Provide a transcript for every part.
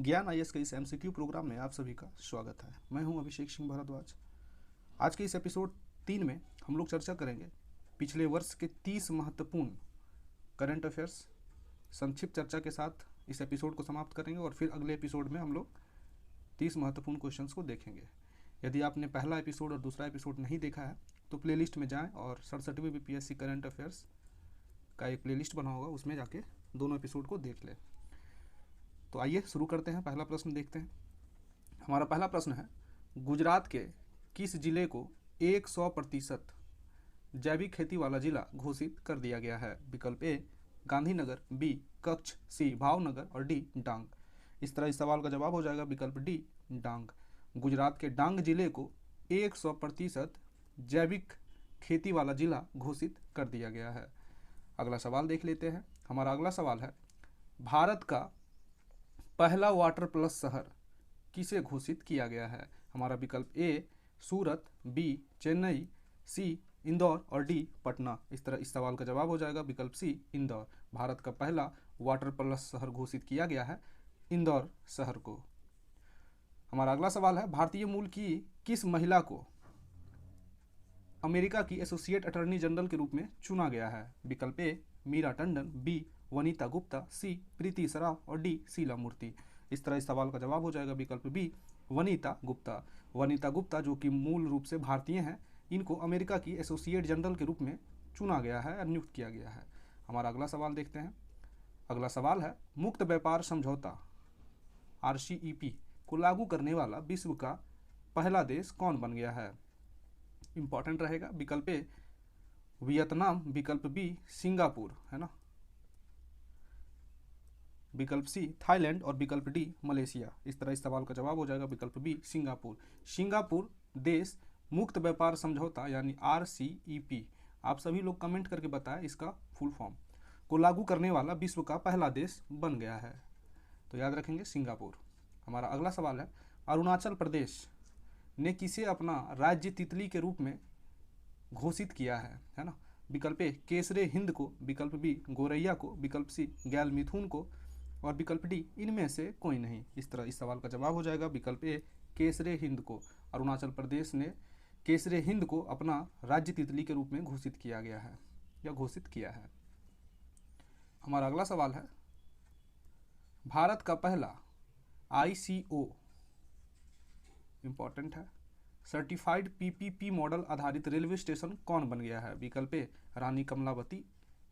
ज्ञान आईएएस के इस एमसीक्यू प्रोग्राम में आप सभी का स्वागत है। मैं हूं अभिषेक सिंह भारद्वाज। आज के इस एपिसोड 3 में हम लोग चर्चा करेंगे पिछले वर्ष के 30 महत्वपूर्ण करंट अफेयर्स। संक्षिप्त चर्चा के साथ इस एपिसोड को समाप्त करेंगे और फिर अगले एपिसोड में हम लोग 30 महत्वपूर्ण क्वेश्चंस को देखेंगे। यदि आपने पहला एपिसोड और दूसरा एपिसोड नहीं देखा है तो प्लेलिस्ट में जाएं और 67वीं बीपीएससी करंट अफेयर्स का एक प्लेलिस्ट बना होगा, उसमें जाके दोनों एपिसोड को देख लें। तो आइए शुरू करते हैं। पहला प्रश्न देखते हैं। हमारा पहला प्रश्न है, गुजरात के किस जिले को 100% जैविक खेती वाला जिला घोषित कर दिया गया है? विकल्प ए गांधीनगर, बी कच्छ, सी भावनगर और डी डांग। इस तरह इस सवाल का जवाब हो जाएगा विकल्प डी डांग। गुजरात के डांग जिले को 100% जैविक खेती वाला जिला घोषित कर दिया गया है। अगला सवाल देख लेते हैं। हमारा अगला सवाल है, भारत का पहला वाटर प्लस शहर किसे घोषित किया गया है? हमारा विकल्प ए सूरत, बी चेन्नई, सी इंदौर और डी पटना। इस तरह इस सवाल का जवाब हो जाएगा विकल्प सी इंदौर। भारत का पहला वाटर प्लस शहर घोषित किया गया है इंदौर शहर को। हमारा अगला सवाल है, भारतीय मूल की किस महिला को अमेरिका की एसोसिएट अटॉर्नी जनरल के रूप में चुना गया है? विकल्प ए मीरा टंडन, बी वनीता गुप्ता, सी प्रीति सराफ और डी शीला मूर्ति। इस तरह इस सवाल का जवाब हो जाएगा विकल्प बी वनीता गुप्ता। वनीता गुप्ता जो कि मूल रूप से भारतीय हैं, इनको अमेरिका की एसोसिएट जनरल के रूप में चुना गया है और नियुक्त किया गया है। हमारा अगला सवाल देखते हैं। अगला सवाल है, मुक्त व्यापार समझौता RCEP को लागू करने वाला विश्व का पहला देश कौन बन गया है? इंपॉर्टेंट रहेगा। विकल्प ए वियतनाम, विकल्प बी सिंगापुर, है ना, विकल्प सी थाईलैंड और विकल्प डी मलेशिया। इस तरह इस सवाल का जवाब हो जाएगा विकल्प बी सिंगापुर। सिंगापुर देश मुक्त व्यापार समझौता यानी RCEP, आप सभी लोग कमेंट करके बताएं इसका फुल फॉर्म, को लागू करने वाला विश्व का पहला देश बन गया है। तो याद रखेंगे सिंगापुर। हमारा अगला सवाल है, अरुणाचल प्रदेश ने किसे अपना राज्य तितली के रूप में घोषित किया है ना? विकल्प ए केसरे हिंद को, विकल्प बी गोरैया को, विकल्प सी गैल मिथुन को और विकल्प डी इनमें से कोई नहीं। इस तरह इस सवाल का जवाब हो जाएगा विकल्प ए केसरे हिंद को। अरुणाचल प्रदेश ने केसरे हिंद को अपना राज्य तितली के रूप में घोषित किया गया है या घोषित किया है। हमारा अगला सवाल है, भारत का पहला ICO इंपॉर्टेंट है सर्टिफाइड PPP मॉडल आधारित रेलवे स्टेशन कौन बन गया है? विकल्प ए रानी कमलावती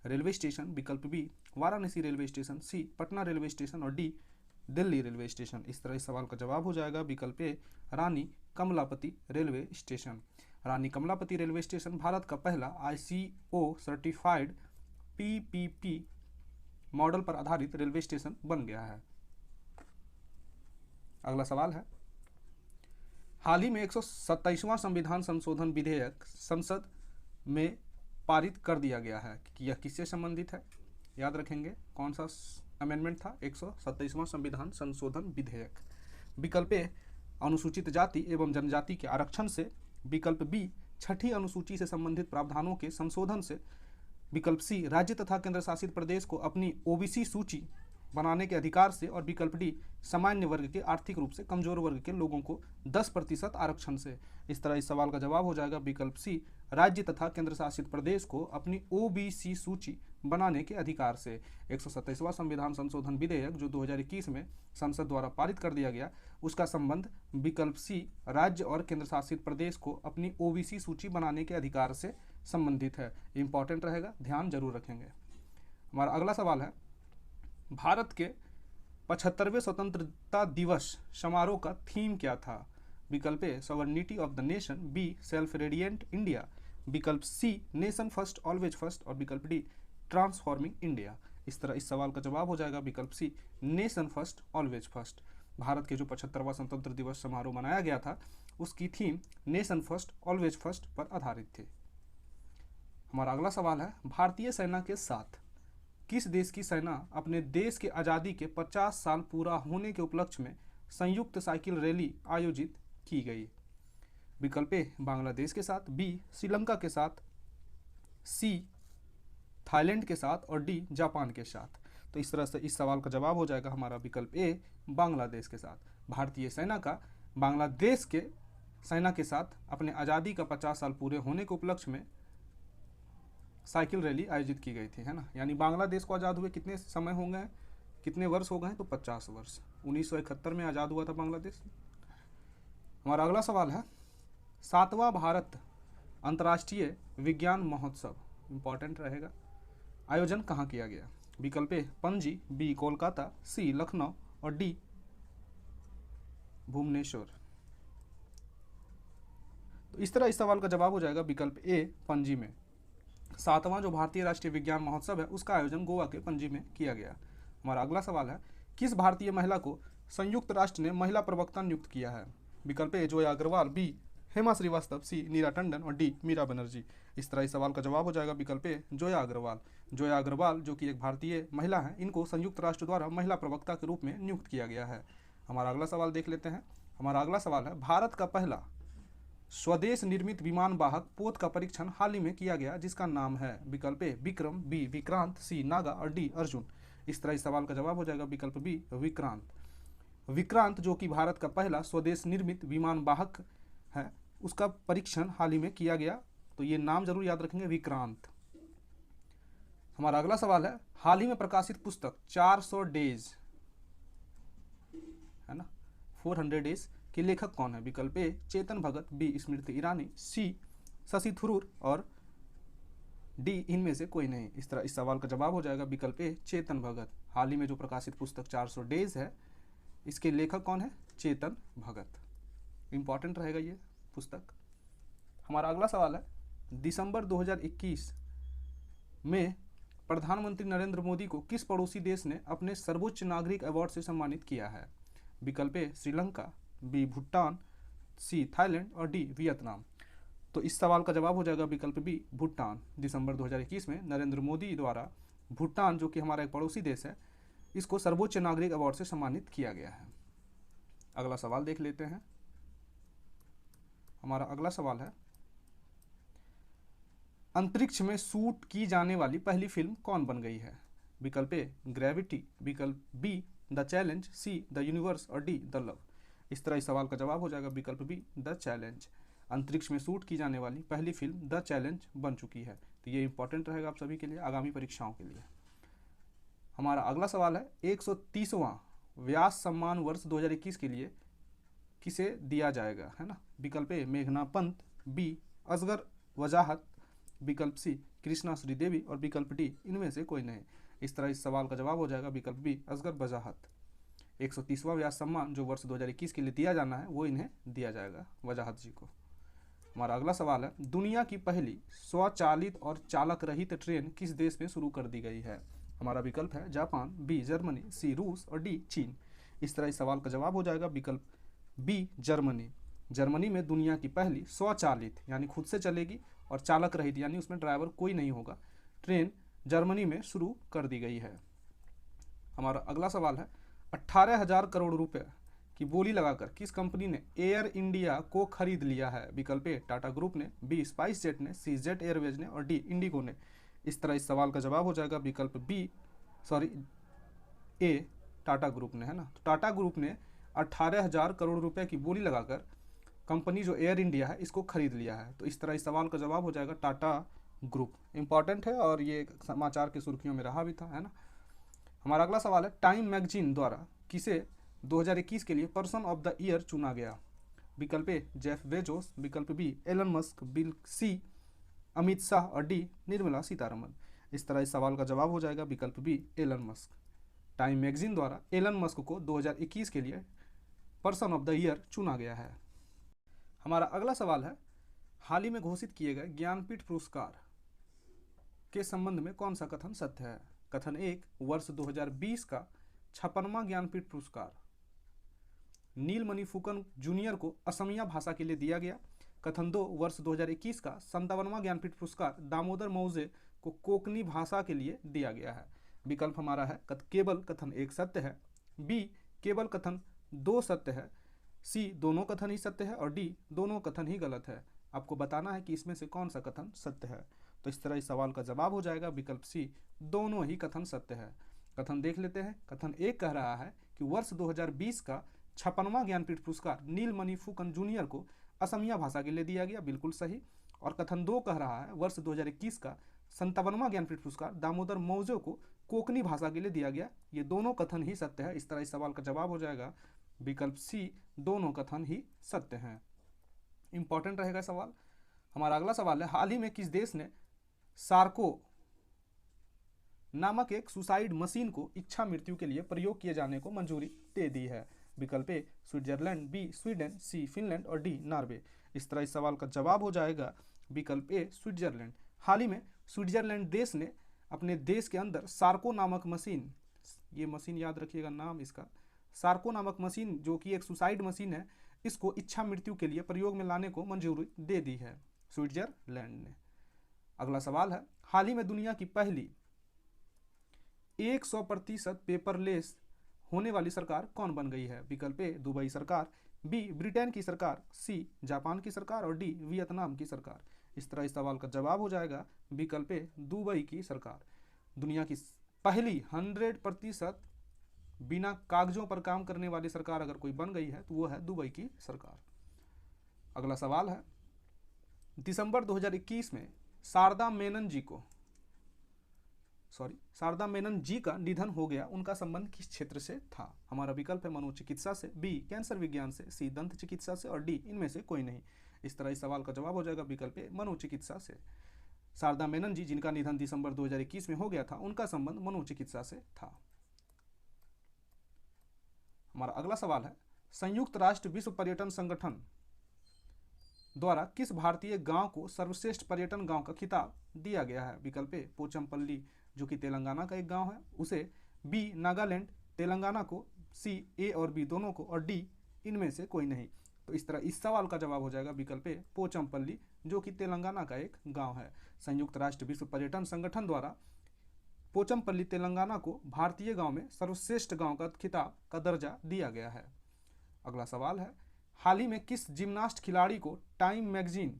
रेलवे स्टेशन, विकल्प बी वाराणसी रेलवे स्टेशन, सी पटना रेलवे स्टेशन और डी दिल्ली रेलवे स्टेशन। इस तरह इस सवाल का जवाब हो जाएगा विकल्प ए रानी कमलापति रेलवे स्टेशन। रानी कमलापति रेलवे स्टेशन भारत का पहला ICO सर्टिफाइड PPP मॉडल पर आधारित रेलवे स्टेशन बन गया है। अगला सवाल है, हाल ही में 127वां संविधान संशोधन विधेयक संसद में पारित कर दिया गया है कि यह किससे संबंधित है? याद रखेंगे कौन सा अमेंडमेंट था? 127वां संविधान संशोधन विधेयक। विकल्प ए अनुसूचित जाति एवं जनजाति के आरक्षण से, विकल्प बी छठी अनुसूची से संबंधित प्रावधानों के संशोधन से, विकल्प सी राज्य तथा केंद्र शासित प्रदेश को अपनी OBC सूची बनाने के अधिकार से और विकल्प डी सामान्य वर्ग के आर्थिक रूप से कमजोर वर्ग के लोगों को 10% आरक्षण से। इस तरह इस सवाल का जवाब हो जाएगा विकल्प सी राज्य तथा केंद्र शासित प्रदेश को अपनी OBC सूची बनाने के अधिकार से। 127वां संविधान संशोधन विधेयक जो 2021 में संसद द्वारा पारित कर दिया गया, उसका संबंध विकल्प सी राज्य और केंद्र शासित प्रदेश को अपनी OBC सूची बनाने के अधिकार से संबंधित है। इंपॉर्टेंट रहेगा, ध्यान जरूर रखेंगे। हमारा अगला सवाल है, भारत के 75वें स्वतंत्रता दिवस समारोह का थीम क्या था? विकल्प A sovereignty of the nation, B self radiant India, विकल्प C nation first always first और विकल्प डी ट्रांसफॉर्मिंग इंडिया। इस तरह इस सवाल का जवाब हो जाएगा विकल्प C nation first always first. Bharat के जो 75वां स्वतंत्रता दिवस समारोह मनाया गया था, उसकी theme nation first always first पर आधारित थी। हमारा अगला सवाल है, भारतीय सेना के साथ किस देश की सेना अपने देश के आज़ादी के 50 साल पूरा होने के उपलक्ष्य में संयुक्त साइकिल रैली आयोजित की गई? विकल्प ए बांग्लादेश के साथ, बी श्रीलंका के साथ, सी थाईलैंड के साथ और डी जापान के साथ। तो तो इस तरह से इस सवाल का जवाब हो जाएगा हमारा विकल्प ए, बांग्लादेश के साथ। भारतीय सेना का बांग्लादेश के सेना के साथ अपने आज़ादी का 50 साल पूरे होने के उपलक्ष्य में साइकिल रैली आयोजित की गई थी, है ना। यानी बांग्लादेश को आज़ाद हुए कितने समय हो गए, कितने वर्ष हो गए हैं, तो 50 वर्ष। 1971 में आज़ाद हुआ था बांग्लादेश। हमारा अगला सवाल है 7वां भारत अंतर्राष्ट्रीय विज्ञान महोत्सव, इंपॉर्टेंट रहेगा, आयोजन कहाँ किया गया? विकल्प ए पणजी, बी कोलकाता, सी लखनऊ और डी भुवनेश्वर। तो इस तरह इस सवाल का जवाब हो जाएगा विकल्प ए, पणजी में। 7वां जो भारतीय राष्ट्रीय विज्ञान महोत्सव है उसका आयोजन गोवा के पणजी में किया गया। हमारा अगला सवाल है किस भारतीय महिला को संयुक्त राष्ट्र ने महिला प्रवक्ता नियुक्त किया है? विकल्प ए जोया अग्रवाल, बी हेमा श्रीवास्तव, सी नीरा टंडन और डी मीरा बनर्जी। इस तरह इस सवाल का जवाब हो जाएगा विकल्प ए, जोया अग्रवाल। जोया अग्रवाल जो कि एक भारतीय महिला है, इनको संयुक्त राष्ट्र द्वारा महिला प्रवक्ता के रूप में नियुक्त किया गया है। हमारा अगला सवाल देख लेते हैं। हमारा अगला सवाल है भारत का पहला स्वदेश निर्मित विमान वाहक पोत का परीक्षण हाल ही में किया गया जिसका नाम है? विकल्प ए विक्रम, बी विक्रांत, सी नागा और डी अर्जुन। इस तरह इस सवाल का जवाब हो जाएगा विकल्प बी, विक्रांत। विक्रांत जो कि भारत का पहला स्वदेश निर्मित विमान वाहक है उसका परीक्षण हाल ही में किया गया, तो ये नाम जरूर याद रखेंगे, विक्रांत। हमारा अगला सवाल है हाल ही में प्रकाशित पुस्तक 400 डेज, है ना, 400 डेज के लेखक कौन है? विकल्प ए चेतन भगत, बी स्मृति ईरानी, सी शशि थरूर और डी इनमें से कोई नहीं। इस तरह इस सवाल का जवाब हो जाएगा विकल्प ए चेतन भगत। हाल ही में जो प्रकाशित पुस्तक 400 डेज है इसके लेखक कौन है? चेतन भगत। इंपॉर्टेंट रहेगा ये पुस्तक। हमारा अगला सवाल है दिसंबर 2021 में प्रधानमंत्री नरेंद्र मोदी को किस पड़ोसी देश ने अपने सर्वोच्च नागरिक अवार्ड से सम्मानित किया है? विकल्प A Sri Lanka, B Bhutan, C Thailand और डी वियतनाम। तो इस सवाल का जवाब हो जाएगा विकल्प बी, भूटान। दिसंबर 2021 में नरेंद्र मोदी द्वारा भूटान जो कि हमारा एक पड़ोसी देश है इसको सर्वोच्च नागरिक अवार्ड से सम्मानित किया गया है। अगला सवाल देख लेते हैं। हमारा अगला सवाल है अंतरिक्ष में शूट की जाने वाली पहली फिल्म कौन बन गई है? विकल्प ए ग्रेविटी, विकल्प be the challenge, see the universe और डी द लव। इस तरह इस सवाल का जवाब हो जाएगा विकल्प बी, द चैलेंज। अंतरिक्ष में शूट की जाने वाली पहली फिल्म द चैलेंज बन चुकी है। तो ये इंपॉर्टेंट रहेगा आप सभी के लिए आगामी परीक्षाओं के लिए। हमारा अगला सवाल है 130वां व्यास सम्मान वर्ष 2021 के लिए किसे दिया जाएगा, है ना? विकल्प ए मेघना पंत, बी असगर वजाहत, विकल्प सी कृष्णा श्रीदेवी और विकल्प डी इनमें से कोई नहीं। इस तरह इस सवाल का जवाब हो जाएगा विकल्प बी, असगर वजाहत। 130वां व्यास सम्मान जो वर्ष 2021 के लिए दिया जाना है वो इन्हें दिया जाएगा, वजाहत जी को। हमारा अगला सवाल है दुनिया की पहली स्वचालित और चालक रहित ट्रेन किस देश में शुरू कर दी गई है? हमारा विकल्प है जापान, बी जर्मनी, सी रूस और डी चीन। इस तरह इस सवाल का जवाब हो जाएगा विकल्प बी, जर्मनी। जर्मनी में दुनिया की पहली स्वचालित यानी खुद से चलेगी और चालक रहित यानी उसमें ड्राइवर कोई नहीं होगा ट्रेन जर्मनी में शुरू कर दी गई है। हमारा अगला सवाल है 18,000 करोड़ रुपए की बोली लगाकर किस कंपनी ने एयर इंडिया को खरीद लिया है? विकल्प ए टाटा ग्रुप ने, बी स्पाइस जेट ने, सी जेट एयरवेज ने और डी इंडिगो ने। इस तरह इस सवाल का जवाब हो जाएगा विकल्प बी, ए टाटा ग्रुप ने, है ना। तो टाटा ग्रुप ने 18,000 करोड़ रुपए की बोली लगाकर कंपनी जो एयर इंडिया है इसको खरीद लिया है। तो इस तरह इस सवाल का जवाब हो जाएगा टाटा ग्रुप। इंपॉर्टेंट है और ये समाचार की सुर्खियों में रहा भी था, है ना। हमारा अगला सवाल है टाइम मैगजीन द्वारा किसे 2021 के लिए पर्सन ऑफ द ईयर चुना गया? विकल्प ए जेफ बेजोस, विकल्प बी एलन मस्क, बिल सी अमित शाह और डी निर्मला सीतारमन। इस तरह इस सवाल का जवाब हो जाएगा विकल्प बी, एलन मस्क। टाइम मैगजीन द्वारा एलन मस्क को 2021 के लिए पर्सन ऑफ द ईयर चुना गया है। हमारा अगला सवाल है हाल ही में घोषित किए गए ज्ञानपीठ पुरस्कार के संबंध में कौन सा कथन सत्य है? कथन 1 वर्ष 2020 का 56वां ज्ञानपीठ पुरस्कार नीलमणि फुकन जूनियर को असमिया भाषा के लिए दिया गया। कथन 2 वर्ष 2021 का 57वां ज्ञानपीठ पुरस्कार दामोदर मौजे को कोंकणी भाषा के लिए दिया गया है। विकल्प हमारा है केवल कथन 1 सत्य है, बी केवल कथन 2 सत्य है, सी दोनों कथन ही सत्य है और डी दोनों कथन ही गलत है। आपको बताना है कि इसमें से कौन सा कथन सत्य है। तो इस तरह इस सवाल का जवाब हो जाएगा विकल्प सी, दोनों ही कथन सत्य है। कथन देख लेते हैं। कथन 1 कह रहा है कि वर्ष 2020 का 56वां ज्ञानपीठ पुरस्कार नीलमणि फुकन जूनियर को असमिया भाषा के लिए दिया गया, बिल्कुल सही। और कथन 2 कह रहा है वर्ष 2021 का 57वां ज्ञानपीठ पुरस्कार दामोदर मौजो को कोंकणी भाषा के लिए दिया गया। ये दोनों कथन ही सत्य है। इस तरह इस सवाल का जवाब हो जाएगा विकल्प सी, दोनों कथन ही सत्य हैं। इंपॉर्टेंट रहेगा सवाल। हमारा अगला सवाल है, हाल ही में किस देश ने सार्को नामक एक सुसाइड मशीन को इच्छा मृत्यु के लिए प्रयोग किए जाने को मंजूरी दे दी है? विकल्प ए स्विट्जरलैंड, बी स्वीडन, सी फिनलैंड और डी नॉर्वे। इस तरह इस सवाल का जवाब हो जाएगा विकल्प ए स्विट्जरलैंड। हाल ही में स्विट्जरलैंड देश ने अपने देश के अंदर सार्को नामक मशीन, ये मशीन याद रखिएगा नाम इसका, सार्को नामक मशीन जो कि एक सुसाइड मशीन है, इसको इच्छा मृत्यु के लिए प्रयोग में लाने को मंजूरी दे दी है स्विट्जरलैंड ने। अगला सवाल है, हाल ही में दुनिया की पहली 100% पेपरलेस होने वाली सरकार कौन बन गई है? विकल्प ए दुबई सरकार, बी ब्रिटेन की सरकार, सी जापान की सरकार और डी वियतनाम की सरकार। इस तरह इस सवाल का जवाब हो जाएगा विकल्प ए दुबई की सरकार। दुनिया की पहली 100% बिना कागजों पर काम करने वाली सरकार अगर कोई बन गई है तो वो है दुबई की सरकार। अगला सवाल है, दिसंबर 2021 में शारदा मेनन जी का निधन हो गया, उनका संबंध किस क्षेत्र से था? हमारा विकल्प है मनोचिकित्सा से, बी कैंसर विज्ञान से, सी दंत चिकित्सा से और डी इनमें से कोई नहीं। इस तरह इस सवाल का जवाब हो जाएगा विकल्प ए मनोचिकित्सा से। शारदा मेनन जी जिनका निधन दिसंबर 2021 में हो गया था, उनका संबंध मनोचिकित्सा से था। हमारा अगला सवाल है, संयुक्त राष्ट्र विश्व पर्यटन संगठन द्वारा किस भारतीय गांव को सर्वश्रेष्ठ पर्यटन गांव का खिताब दिया गया है? विकल्प ए पोचमपल्ली जो कि तेलंगाना का एक गांव है उसे, बी नागालैंड तेलंगाना को, सी ए और बी दोनों को और डी इनमें से कोई नहीं। तो इस तरह इस सवाल का जवाब हो जाएगा विकल्प ए पोचमपल्ली जो कि तेलंगाना का एक गांव है। संयुक्त राष्ट्र विश्व पर्यटन संगठन द्वारा पोचमपल्ली तेलंगाना को भारतीय गांव में सर्वश्रेष्ठ गांव का खिताब का दर्जा दिया गया है। अगला सवाल है, हाल ही में किस जिम्नास्ट खिलाड़ी को टाइम मैगजीन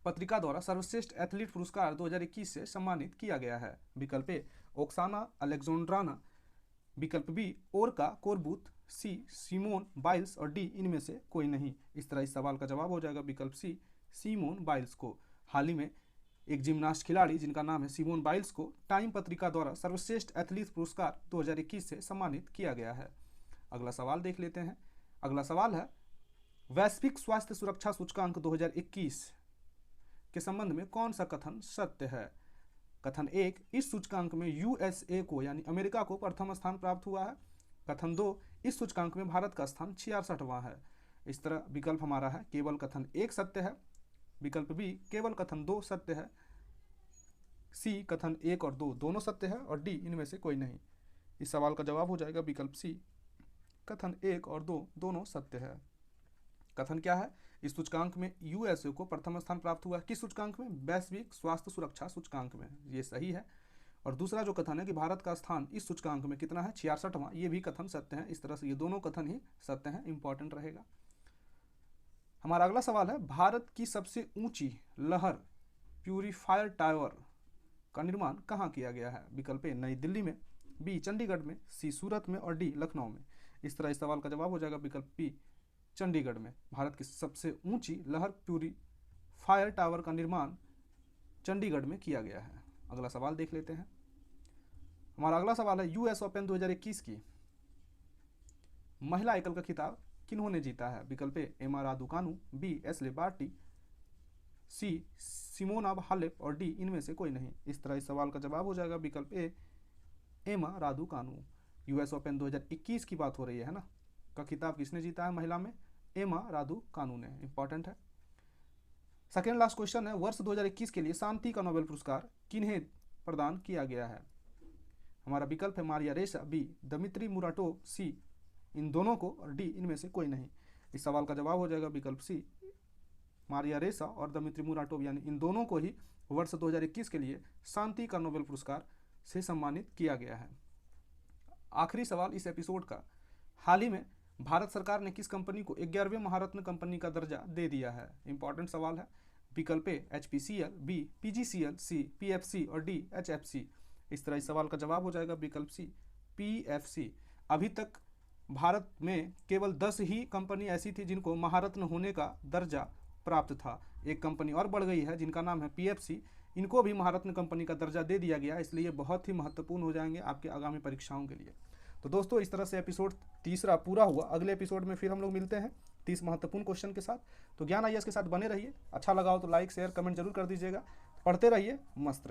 पत्रिका द्वारा सर्वश्रेष्ठ एथलीट पुरस्कार 2021 से सम्मानित किया गया है? विकल्प ए ओक्साना अलेक्जेंड्राना, विकल्प बी ओरका कोरबूत, सी सिमोन बाइल्स और डी इनमें से कोई नहीं। इस तरह इस सवाल का जवाब हो जाएगा विकल्प सी सिमोन बाइल्स को। हाल ही में एक जिम्नास्ट खिलाड़ी जिनका नाम है सिमोन बाइल्स को टाइम पत्रिका द्वारा सर्वश्रेष्ठ एथलीट पुरस्कार 2021 से सम्मानित किया गया है। अगला सवाल देख लेते हैं। अगला सवाल है, वैश्विक स्वास्थ्य सुरक्षा सूचकांक 2021 के संबंध में कौन सा कथन सत्य है? कथन 1, इस सूचकांक में यूएसए को यानी अमेरिका को प्रथम स्थान प्राप्त हुआ है। कथन 2, इस सूचकांक में भारत का स्थान 66वां है। इस तरह विकल्प हमारा है केवल कथन 1 सत्य है, विकल्प बी केवल कथन 2 सत्य है, सी कथन 1 और 2 दोनों सत्य है और डी इनमें से कोई नहीं। इस सवाल का जवाब हो जाएगा विकल्प सी कथन 1 और 2 दोनों सत्य है। कथन क्या है, इस सूचकांक में यूएसए को प्रथम स्थान प्राप्त हुआ है। किस सूचकांक में? वैश्विक स्वास्थ्य सुरक्षा सूचकांक में, ये सही है। और दूसरा जो कथन है कि भारत का स्थान इस सूचकांक में कितना है 66वां, ये भी कथन सत्य है। इस तरह से ये दोनों कथन ही सत्य हैं, इंपॉर्टेंट रहेगा। हमारा अगला सवाल है, भारत की सबसे ऊंची लहर प्यूरीफायर टावर का निर्माण कहाँ किया गया है? विकल्प ए नई दिल्ली में, बी चंडीगढ़ में, सी सूरत में और डी लखनऊ में। इस तरह इस सवाल का जवाब हो जाएगा विकल्प बी चंडीगढ़ में। भारत की सबसे ऊंची लहर प्यूरीफायर टावर का निर्माण चंडीगढ़ में किया गया है। अगला सवाल देख लेते हैं। हमारा अगला सवाल है, यूएस ओपन 2021 की महिला एकल का खिताब किन्होंने जीता है? विकल्प ए एमा रादुकानु, बी एस्ले बार्टी, सी सिमोना हालेप और डी इनमें से कोई नहीं। इस तरह इस सवाल का जवाब हो जाएगा विकल्प ए एमा रादुकानु। यूएस ओपन 2021 की बात हो रही है ना, का खिताब किसने जीता है महिला में? एमा रादुकानु ने। इंपॉर्टेंट है। सेकेंड लास्ट क्वेश्चन है, वर्ष 2021 के लिए शांति का नोबेल पुरस्कार किन्हें प्रदान किया गया है? हमारा विकल्प है मारिया रेसा, बी दमित्री मुराटोव, सी इन दोनों को और डी इनमें से कोई नहीं। इस सवाल का जवाब हो जाएगा विकल्प सी मारिया रेसा और दमित्री मुराटोव यानी इन दोनों को ही वर्ष 2021 के लिए शांति का नोबेल पुरस्कार से सम्मानित किया गया है। आखिरी सवाल इस एपिसोड का, हाल ही में भारत सरकार ने किस कंपनी को 11वें महारत्न कंपनी का दर्जा दे दिया है? इंपॉर्टेंट सवाल है। विकल्प ए HPCL, बी PGCL, सी PFC और डी HFC। इस तरह इस सवाल का जवाब हो जाएगा विकल्प सी PFC। अभी तक भारत में केवल 10 ही कंपनी ऐसी थी जिनको महारत्न होने का दर्जा प्राप्त था। एक कंपनी और बढ़ गई है जिनका नाम है PFC, इनको भी महारत्न कंपनी का दर्जा दे दिया गया, इसलिए बहुत ही महत्वपूर्ण हो जाएंगे आपके आगामी परीक्षाओं के लिए। तो दोस्तों इस तरह से एपिसोड तीसरा पूरा हुआ। अगले एपिसोड में फिर हम लोग मिलते हैं 30 महत्वपूर्ण क्वेश्चन के साथ। तो ज्ञान IAS के साथ बने रहिए। अच्छा लगा हो तो लाइक शेयर कमेंट जरूर कर दीजिएगा। पढ़ते रहिए, मस्त रहिए।